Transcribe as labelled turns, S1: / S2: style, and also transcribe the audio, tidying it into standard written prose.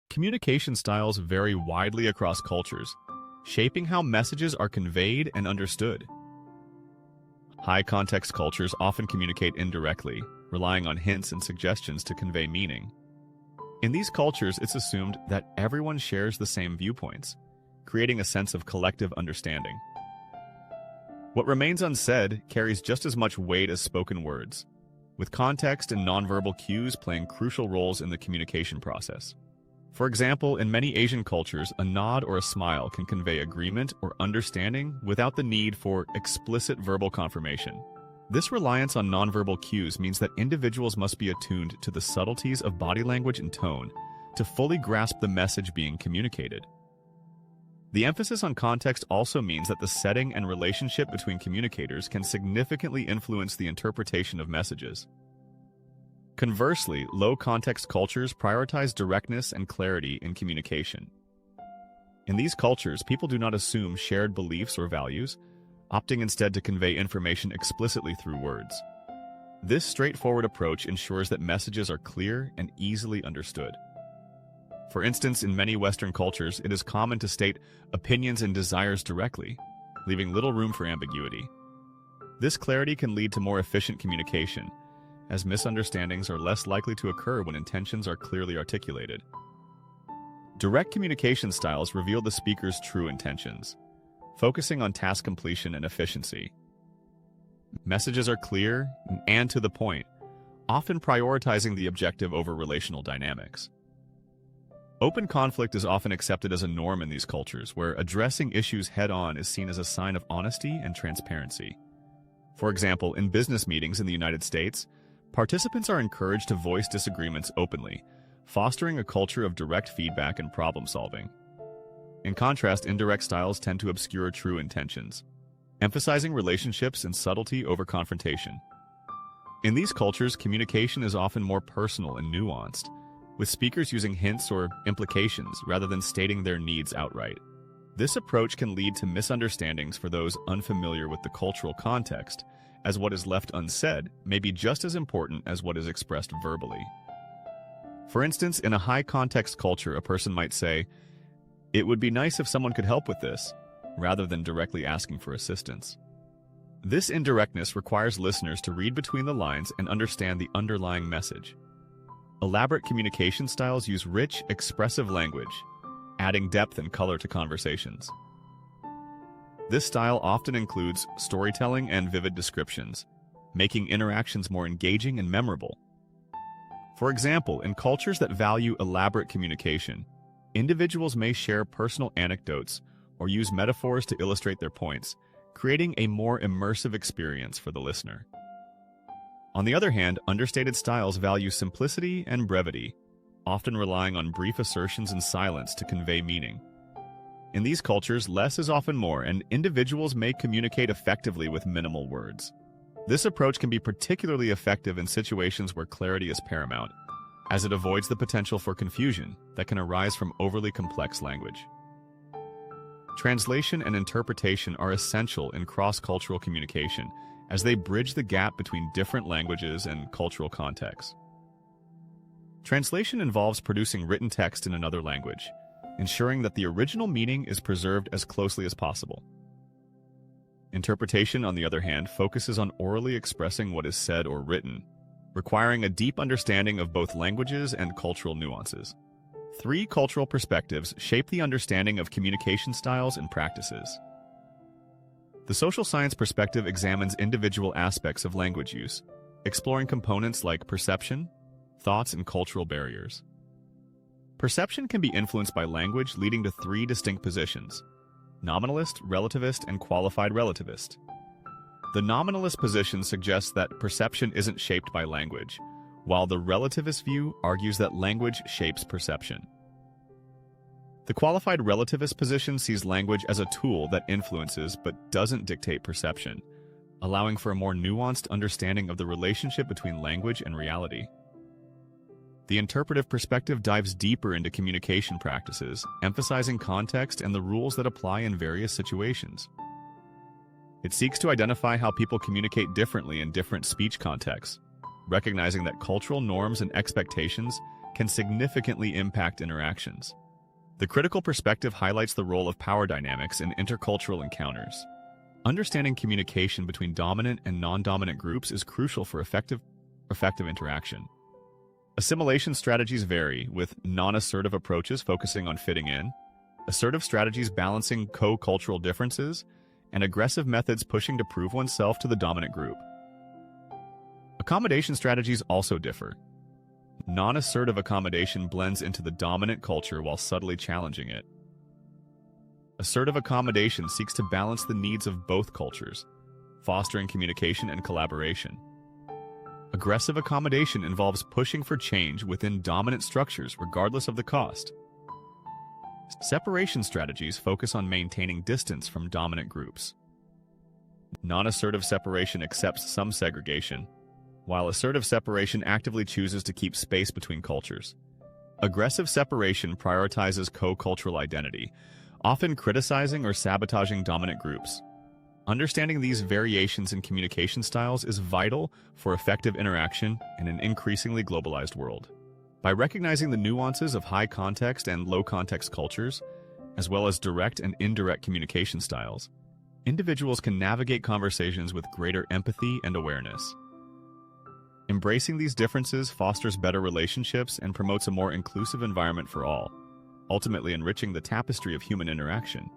S1: Communication styles vary widely across cultures, shaping how messages are conveyed and understood. High-context cultures often communicate indirectly, relying on hints and suggestions to convey meaning. In these cultures, it's assumed that everyone shares the same viewpoints, creating a sense of collective understanding. What remains unsaid carries just as much weight as spoken words, with context and nonverbal cues playing crucial roles in the communication process. For example, in many Asian cultures, a nod or a smile can convey agreement or understanding without the need for explicit verbal confirmation. This reliance on nonverbal cues means that individuals must be attuned to the subtleties of body language and tone to fully grasp the message being communicated. The emphasis on context also means that the setting and relationship between communicators can significantly influence the interpretation of messages. Conversely, low-context cultures prioritize directness and clarity in communication. In these cultures, people do not assume shared beliefs or values, opting instead to convey information explicitly through words. This straightforward approach ensures that messages are clear and easily understood. For instance, in many Western cultures, it is common to state opinions and desires directly, leaving little room for ambiguity. This clarity can lead to more efficient communication, as misunderstandings are less likely to occur when intentions are clearly articulated. Direct communication styles reveal the speaker's true intentions, focusing on task completion and efficiency. Messages are clear and to the point, often prioritizing the objective over relational dynamics. Open conflict is often accepted as a norm in these cultures, where addressing issues head-on is seen as a sign of honesty and transparency. For example, in business meetings in the United States, participants are encouraged to voice disagreements openly, fostering a culture of direct feedback and problem-solving. In contrast, indirect styles tend to obscure true intentions, emphasizing relationships and subtlety over confrontation. In these cultures, communication is often more personal and nuanced, with speakers using hints or implications rather than stating their needs outright. This approach can lead to misunderstandings for those unfamiliar with the cultural context, as what is left unsaid may be just as important as what is expressed verbally. For instance, in a high-context culture, a person might say, "It would be nice if someone could help with this," rather than directly asking for assistance. This indirectness requires listeners to read between the lines and understand the underlying message. Elaborate communication styles use rich, expressive language, adding depth and color to conversations. This style often includes storytelling and vivid descriptions, making interactions more engaging and memorable. For example, in cultures that value elaborate communication, individuals may share personal anecdotes or use metaphors to illustrate their points, creating a more immersive experience for the listener. On the other hand, understated styles value simplicity and brevity, often relying on brief assertions and silence to convey meaning. In these cultures, less is often more, and individuals may communicate effectively with minimal words. This approach can be particularly effective in situations where clarity is paramount, as it avoids the potential for confusion that can arise from overly complex language. Translation and interpretation are essential in cross-cultural communication, as they bridge the gap between different languages and cultural contexts. Translation involves producing written text in another language, ensuring that the original meaning is preserved as closely as possible. Interpretation, on the other hand, focuses on orally expressing what is said or written, requiring a deep understanding of both languages and cultural nuances. Three cultural perspectives shape the understanding of communication styles and practices. The social science perspective examines individual aspects of language use, exploring components like perception, thoughts, and cultural barriers. Perception can be influenced by language, leading to three distinct positions: nominalist, relativist, and qualified relativist. The nominalist position suggests that perception isn't shaped by language, while the relativist view argues that language shapes perception. The qualified relativist position sees language as a tool that influences but doesn't dictate perception, allowing for a more nuanced understanding of the relationship between language and reality. The interpretive perspective dives deeper into communication practices, emphasizing context and the rules that apply in various situations. It seeks to identify how people communicate differently in different speech contexts, recognizing that cultural norms and expectations can significantly impact interactions. The critical perspective highlights the role of power dynamics in intercultural encounters. Understanding communication between dominant and non-dominant groups is crucial for effective interaction. Assimilation strategies vary, with non-assertive approaches focusing on fitting in, assertive strategies balancing co-cultural differences, and aggressive methods pushing to prove oneself to the dominant group. Accommodation strategies also differ. Non-assertive accommodation blends into the dominant culture while subtly challenging it. Assertive accommodation seeks to balance the needs of both cultures, fostering communication and collaboration. Aggressive accommodation involves pushing for change within dominant structures regardless of the cost. Separation strategies focus on maintaining distance from dominant groups. Non-assertive separation accepts some segregation, while assertive separation actively chooses to keep space between cultures. Aggressive separation prioritizes co-cultural identity, often criticizing or sabotaging dominant groups. Understanding these variations in communication styles is vital for effective interaction in an increasingly globalized world. By recognizing the nuances of high-context and low-context cultures, as well as direct and indirect communication styles, individuals can navigate conversations with greater empathy and awareness. Embracing these differences fosters better relationships and promotes a more inclusive environment for all, ultimately enriching the tapestry of human interaction.